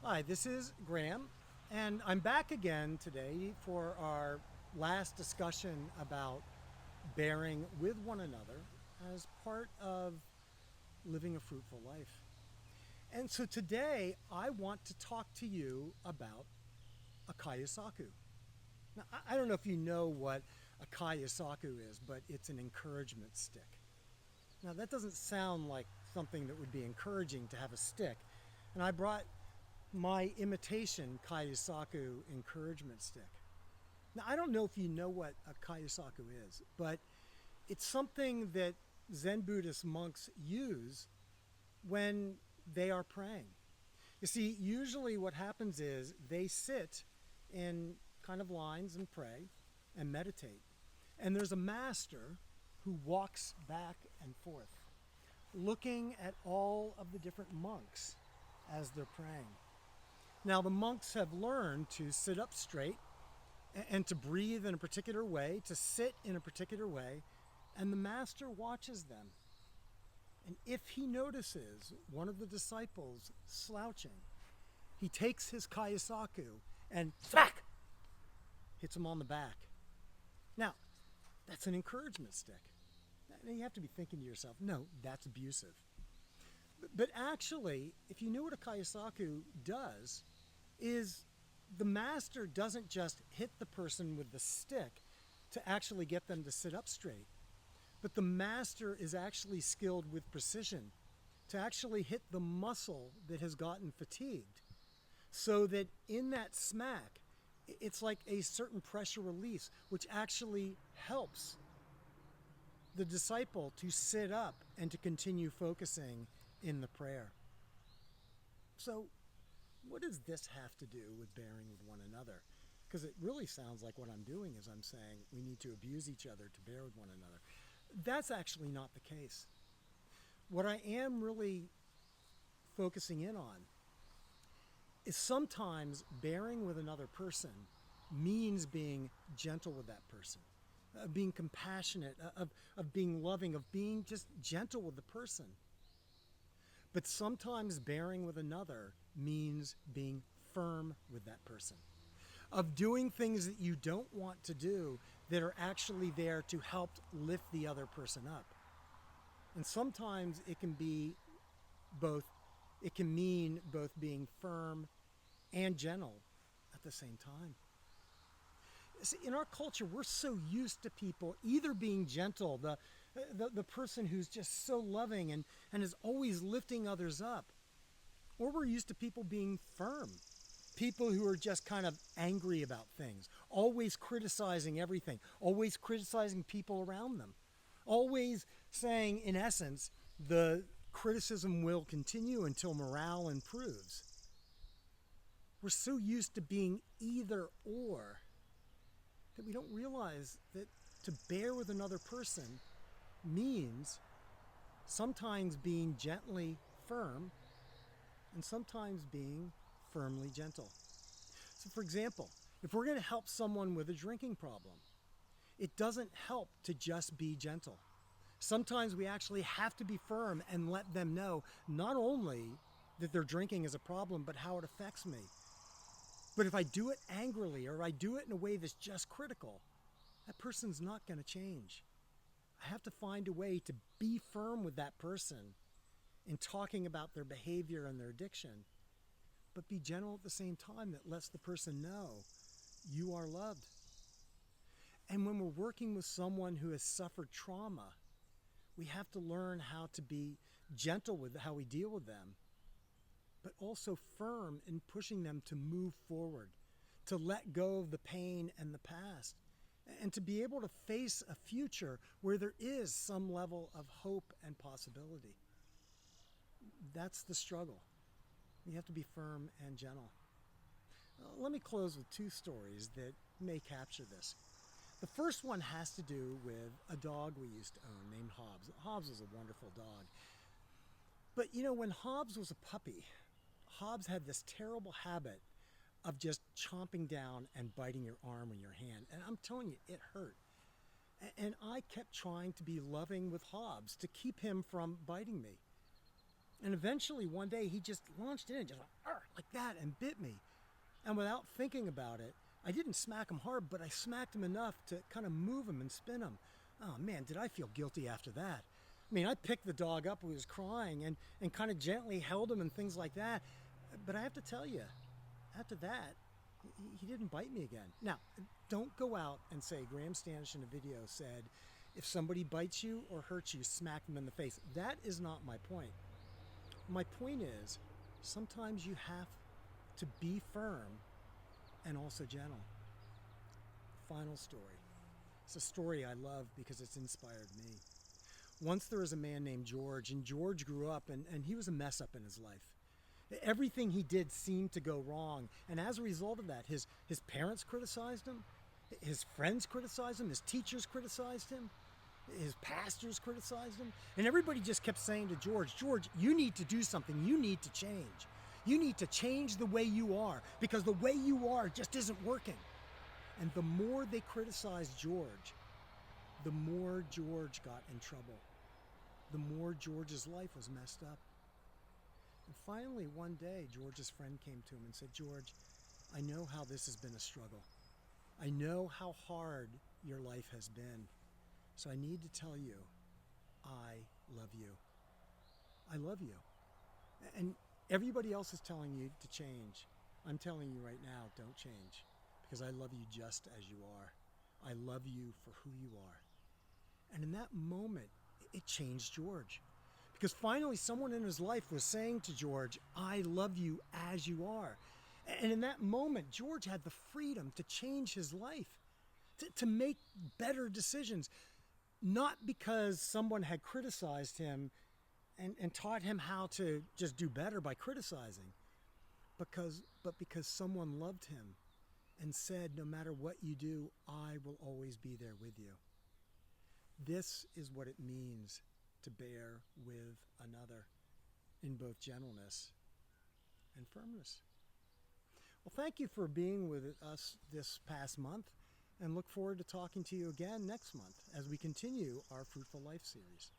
Hi, this is Graham, and I'm back again today for our last discussion about bearing with one another as part of living a fruitful life. And so today I want to talk to you about a Caillou Saku. Now, I don't know if you know what a Caillou Saku is, but it's an encouragement stick. Now, that doesn't sound like something that would be encouraging to have a stick. And I brought my imitation Caillou Saku encouragement stick. Now, I don't know if you know what a Caillou Saku is, but it's something that Zen Buddhist monks use when they are praying. You see, usually what happens is they sit in kind of lines and pray and meditate. And there's a master who walks back and forth, looking at all of the different monks as they're praying. Now, the monks have learned to sit up straight and to breathe in a particular way, to sit in a particular way, and the master watches them. And if he notices one of the disciples slouching, he takes his Caillou Saku and thwack, hits him on the back. Now, that's an encouragement stick. Now, you have to be thinking to yourself, no, that's abusive. But actually, if you know what a Caillou Saku does, is the master doesn't just hit the person with the stick to actually get them to sit up straight, but the master is actually skilled with precision to actually hit the muscle that has gotten fatigued, so that in that smack, it's like a certain pressure release, which actually helps the disciple to sit up and to continue focusing in the prayer. So, what does this have to do with bearing with one another? Because it really sounds like what I'm doing is I'm saying we need to abuse each other to bear with one another. That's actually not the case. What I am really focusing in on is sometimes bearing with another person means being gentle with that person, of being compassionate, of being loving, of being just gentle with the person. But sometimes bearing with another means being firm with that person, of doing things that you don't want to do that are actually there to help lift the other person up. And sometimes it can be both, it can mean both being firm and gentle at the same time. See, in our culture, we're so used to people either being gentle, the person who's just so loving and is always lifting others up, or we're used to people being firm, people who are just kind of angry about things, always criticizing everything, always criticizing people around them, always saying, in essence, the criticism will continue until morale improves. We're so used to being either or that we don't realize that to bear with another person means sometimes being gently firm and sometimes being firmly gentle. So, for example, if we're going to help someone with a drinking problem, it doesn't help to just be gentle. Sometimes we actually have to be firm and let them know not only that their drinking is a problem, but how it affects me. But if I do it angrily or I do it in a way that's just critical, that person's not going to change. I have to find a way to be firm with that person in talking about their behavior and their addiction, but be gentle at the same time that lets the person know you are loved. And when we're working with someone who has suffered trauma, we have to learn how to be gentle with how we deal with them, but also firm in pushing them to move forward, to let go of the pain and the past, and to be able to face a future where there is some level of hope and possibility. That's the struggle. We have to be firm and gentle. Let me close with two stories that may capture this. The first one has to do with a dog we used to own named Hobbs. Hobbs was a wonderful dog. But you know, when Hobbs was a puppy, Hobbs had this terrible habit of just chomping down and biting your arm or your hand. And I'm telling you, it hurt. And I kept trying to be loving with Hobbs to keep him from biting me. And eventually one day he just launched in and just went, "Arr," like that and bit me. And without thinking about it, I didn't smack him hard, but I smacked him enough to kind of move him and spin him. Oh man, did I feel guilty after that. I mean, I picked the dog up who was crying and kind of gently held him and things like that. But I have to tell you, after that, he didn't bite me again. Now, don't go out and say Graham Standish in a video said, if somebody bites you or hurts you, smack them in the face. That is not my point. My point is, sometimes you have to be firm and also gentle. Final story. It's a story I love because it's inspired me. Once there was a man named George, and George grew up and he was a mess up in his life. Everything he did seemed to go wrong. And as a result of that, his parents criticized him, his friends criticized him, his teachers criticized him, his pastors criticized him. And everybody just kept saying to George, George, you need to do something. You need to change. You need to change the way you are because the way you are just isn't working. And the more they criticized George, the more George got in trouble. The more George's life was messed up. And finally, one day, George's friend came to him and said, George, I know how this has been a struggle. I know how hard your life has been. So I need to tell you, I love you. I love you. And everybody else is telling you to change. I'm telling you right now, don't change. Because I love you just as you are. I love you for who you are. And in that moment, it changed George. Because finally someone in his life was saying to George, I love you as you are. And in that moment, George had the freedom to change his life, to make better decisions. Not because someone had criticized him and taught him how to just do better by criticizing, but because someone loved him and said, no matter what you do, I will always be there with you. This is what it means to bear with another in both gentleness and firmness. Well, thank you for being with us this past month, and look forward to talking to you again next month as we continue our Fruitful Life series.